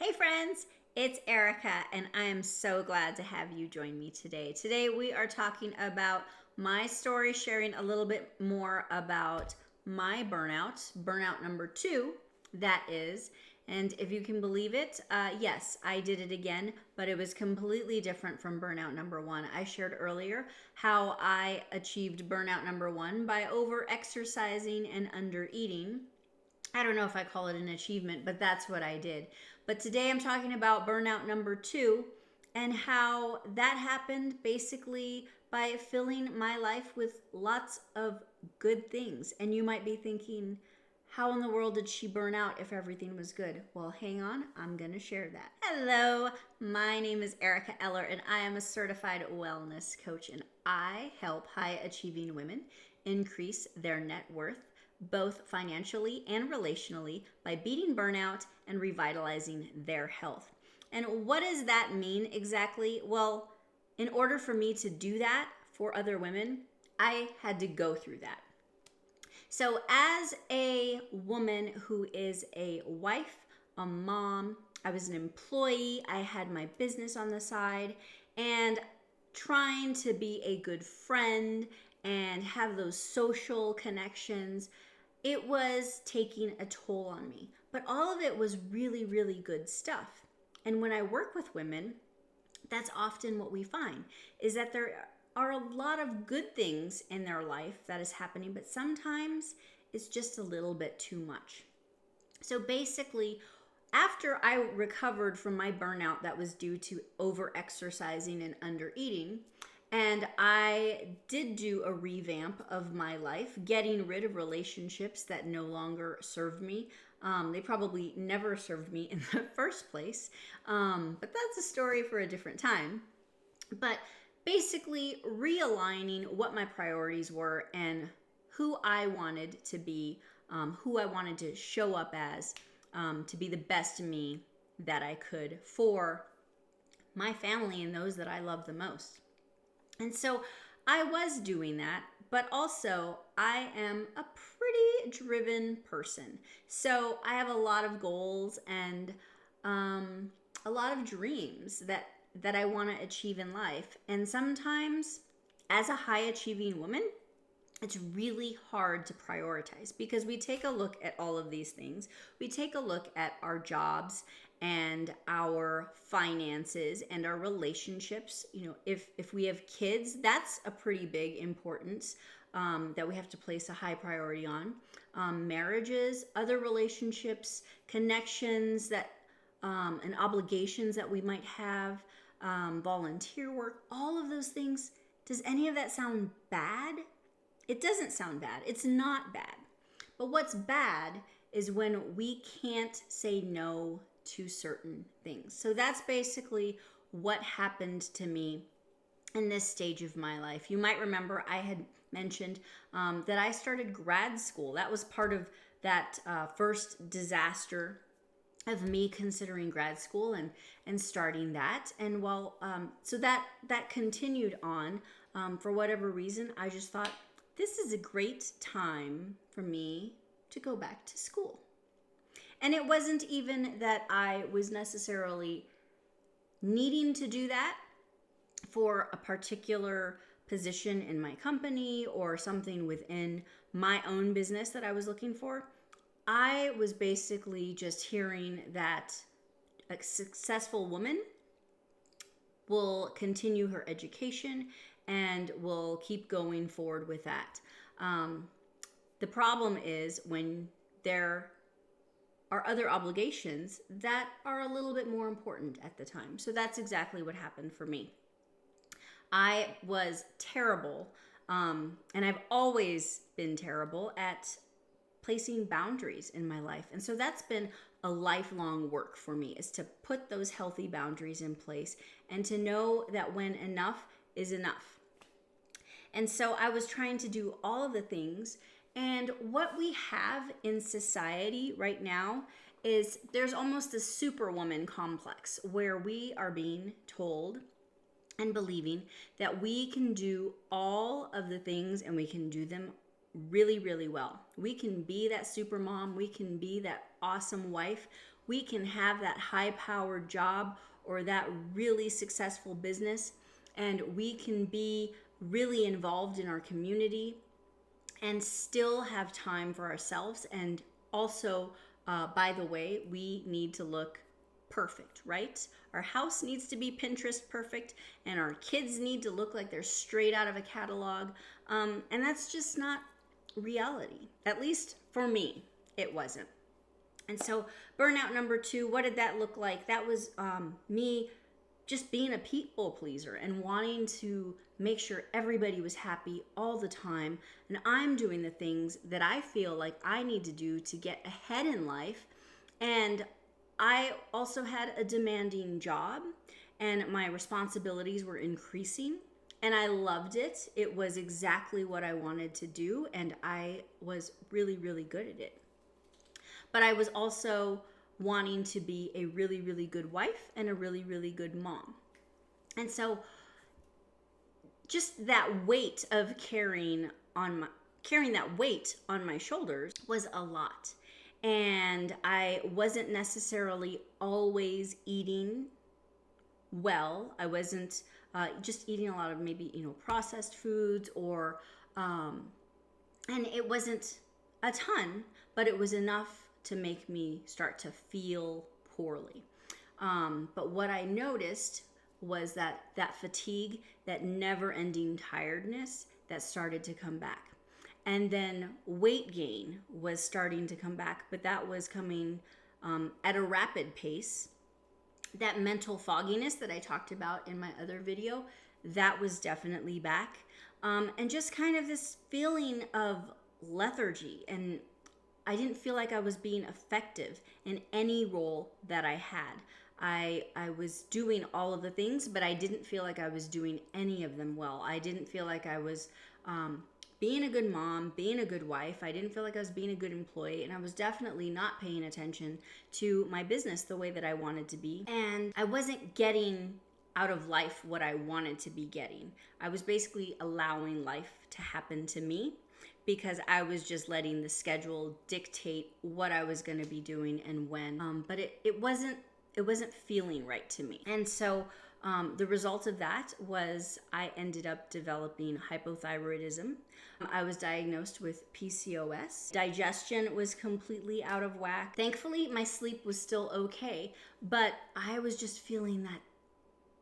Hey friends, it's Erica, and I am so glad to have you join me today. Today we are talking about my story, sharing a little bit more about my burnout number 2, that is. And if you can believe it, yes, I did it again, but it was completely different from burnout number 1. I shared earlier how I achieved burnout number 1 by over exercising and under eating. I don't know if I call it an achievement, but that's what I did. But today I'm talking about burnout number 2 and how that happened basically by filling my life with lots of good things. And you might be thinking, how in the world did she burn out if everything was good? Well, hang on, I'm going to share that. Hello, my name is Erica Eller, and I am a certified wellness coach, and I help high achieving women increase their net worth both financially and relationally by beating burnout and revitalizing their health. And what does that mean exactly? Well, in order for me to do that for other women, I had to go through that. So, as a woman who is a wife, a mom, I was an employee, I had my business on the side, and trying to be a good friend and have those social connections, it was taking a toll on me. But all of it was really, really good stuff. And when I work with women, that's often what we find is that there are a lot of good things in their life that is happening, but sometimes it's just a little bit too much. So basically, after I recovered from my burnout that was due to over exercising and under eating, and I did do a revamp of my life, getting rid of relationships that no longer served me. They probably never served me in the first place, but that's a story for a different time. But basically realigning what my priorities were and who I wanted to be, who I wanted to show up as, to be the best me that I could for my family and those that I love the most. And so I was doing that, but also I am a pretty driven person. So I have a lot of goals and a lot of dreams that I want to achieve in life. And sometimes as a high achieving woman, it's really hard to prioritize because we take a look at all of these things. We take a look at our jobs and our finances and our relationships. You know, if we have kids, that's a pretty big importance that we have to place a high priority on. Marriages, other relationships, connections that and obligations that we might have, volunteer work, all of those things. Does any of that sound bad? It doesn't sound bad. It's not bad. But what's bad is when we can't say no to certain things. So that's basically what happened to me in this stage of my life. You might remember I had mentioned that I started grad school. That was part of that first disaster of me considering grad school and starting that. And so that continued on. For whatever reason, I just thought, this is a great time for me to go back to school. And it wasn't even that I was necessarily needing to do that for a particular position in my company or something within my own business that I was looking for. I was basically just hearing that a successful woman will continue her education and will keep going forward with that. The problem is when there are other obligations that are a little bit more important at the time. So that's exactly what happened for me. I was terrible, and I've always been terrible at placing boundaries in my life. And so that's been a lifelong work for me, is to put those healthy boundaries in place and to know that when enough is enough. And so I was trying to do all of the things. And what we have in society right now is there's almost a superwoman complex where we are being told and believing that we can do all of the things and we can do them really, really well. We can be that super mom. We can be that awesome wife. we can have that high-powered job or that really successful business, and we can be really involved in our community and still have time for ourselves. And also, by the way, we need to look perfect, right? Our house needs to be Pinterest perfect, and our kids need to look like they're straight out of a catalog. And that's just not reality. At least for me, it wasn't. And so, burnout number 2, what did that look like? That was me just being a people pleaser and wanting to make sure everybody was happy all the time. And I'm doing the things that I feel like I need to do to get ahead in life. And I also had a demanding job, and my responsibilities were increasing. And I loved it. It was exactly what I wanted to do, and I was really, really good at it. But I was also wanting to be a really, really good wife and a really, really good mom. And so just that weight of carrying that weight on my shoulders was a lot. And I wasn't necessarily always eating well. I wasn't just eating a lot of maybe, processed foods and it wasn't a ton, but it was enough to make me start to feel poorly. But what I noticed was that fatigue, that never-ending tiredness that started to come back. And then weight gain was starting to come back, but that was coming at a rapid pace. That mental fogginess that I talked about in my other video, that was definitely back. And just kind of this feeling of lethargy, and I didn't feel like I was being effective in any role that I had. I was doing all of the things, but I didn't feel like I was doing any of them well. I didn't feel like I was being a good mom, being a good wife. I didn't feel like I was being a good employee, and I was definitely not paying attention to my business the way that I wanted to be. And I wasn't getting out of life what I wanted to be getting. I was basically allowing life to happen to me because I was just letting the schedule dictate what I was going to be doing and when. But it wasn't feeling right to me. And so the result of that was I ended up developing hypothyroidism. I was diagnosed with PCOS. Digestion was completely out of whack. Thankfully, my sleep was still okay, but I was just feeling that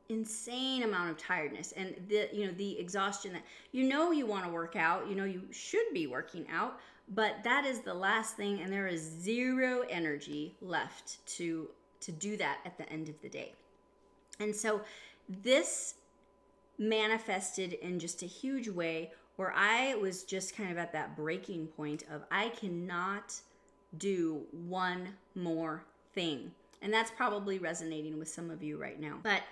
insane amount of tiredness and the exhaustion that you want to work out, you should be working out, but that is the last thing, and there is zero energy left to do that at the end of the day. And so this manifested in just a huge way where I was just kind of at that breaking point of I cannot do one more thing. And that's probably resonating with some of you right now. But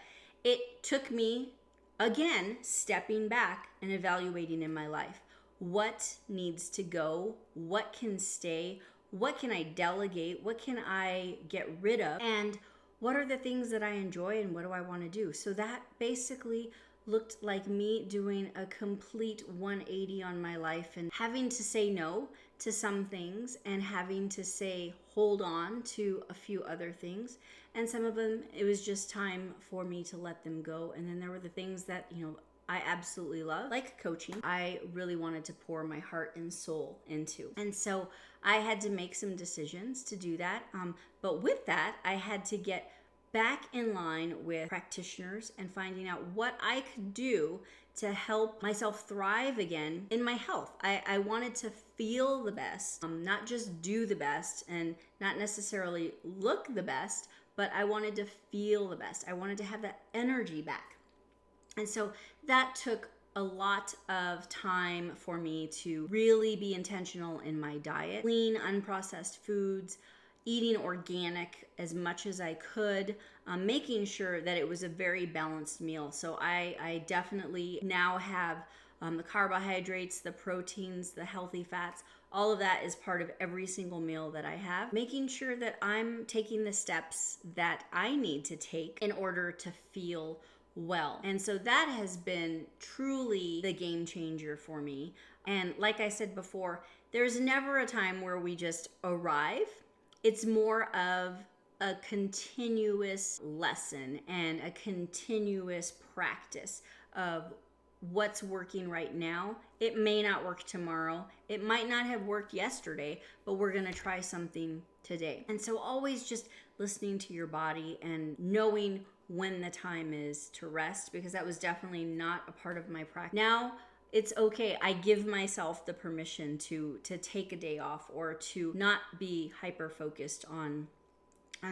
it took me, again, stepping back and evaluating in my life. What needs to go? What can stay? What can I delegate? What can I get rid of? And what are the things that I enjoy and what do I want to do? So that basically looked like me doing a complete 180 on my life and having to say no to some things and having to say hold on to a few other things. And some of them, it was just time for me to let them go. And then there were the things that, I absolutely love, like coaching. I really wanted to pour my heart and soul into. And so I had to make some decisions to do that. But with that, I had to get back in line with practitioners and finding out what I could do to help myself thrive again in my health. I wanted to feel the best, not just do the best and not necessarily look the best, but I wanted to feel the best. I wanted to have that energy back. And so that took a lot of time for me to really be intentional in my diet. Clean, unprocessed foods, eating organic as much as I could, making sure that it was a very balanced meal. So I definitely now have the carbohydrates, the proteins, the healthy fats. All of that is part of every single meal that I have. Making sure that I'm taking the steps that I need to take in order to feel well. And so that has been truly the game changer for me. And like I said before, there's never a time where we just arrive. It's more of a continuous lesson and a continuous practice of what's working right now. It may not work tomorrow. It might not have worked yesterday, but we're going to try something today. And so always just listening to your body and knowing when the time is to rest, because that was definitely not a part of my practice. Now it's okay. I give myself the permission to take a day off, or to not be hyper focused on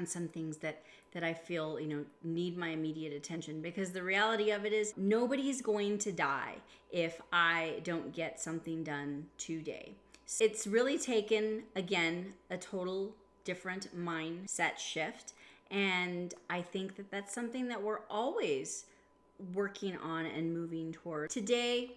some things that I feel, need my immediate attention, because the reality of it is nobody's going to die if I don't get something done today. It's really taken, again, a total different mindset shift, and I think that that's something that we're always working on and moving toward. Today,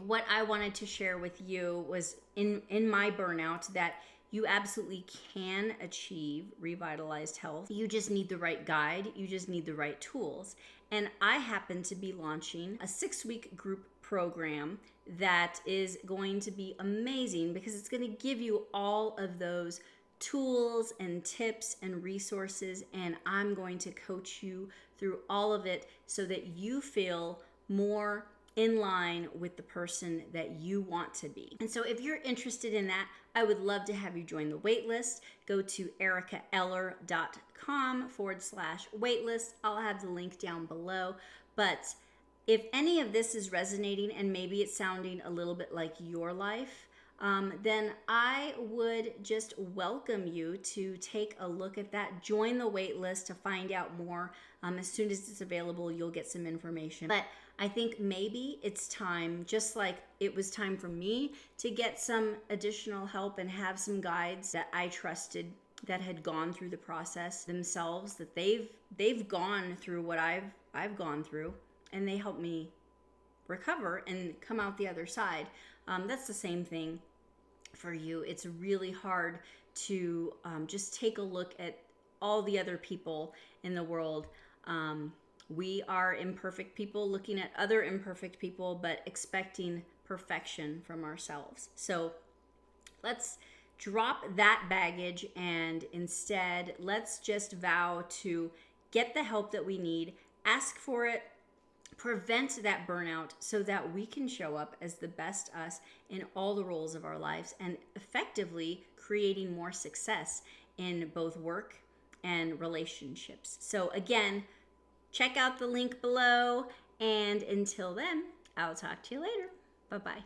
what I wanted to share with you was in my burnout, that you absolutely can achieve revitalized health. You just need the right guide. You just need the right tools. And I happen to be launching a 6-week group program that is going to be amazing, because it's going to give you all of those tools and tips and resources. And I'm going to coach you through all of it so that you feel more in line with the person that you want to be. And so if you're interested in that, I would love to have you join the waitlist. Go to ericaeller.com/waitlist. I'll have the link down below. But if any of this is resonating and maybe it's sounding a little bit like your life, then I would just welcome you to take a look at that. Join the waitlist to find out more. As soon as it's available, you'll get some information. But I think maybe it's time, just like it was time for me to get some additional help and have some guides that I trusted, that had gone through the process themselves, that they've gone through what I've gone through, and they helped me recover and come out the other side. That's the same thing for you. It's really hard to just take a look at all the other people in the world. We are imperfect people looking at other imperfect people, but expecting perfection from ourselves. So let's drop that baggage, and instead let's just vow to get the help that we need, ask for it, prevent that burnout, so that we can show up as the best us in all the roles of our lives, and effectively creating more success in both work and relationships. So again, check out the link below, and until then, I'll talk to you later. Bye-bye.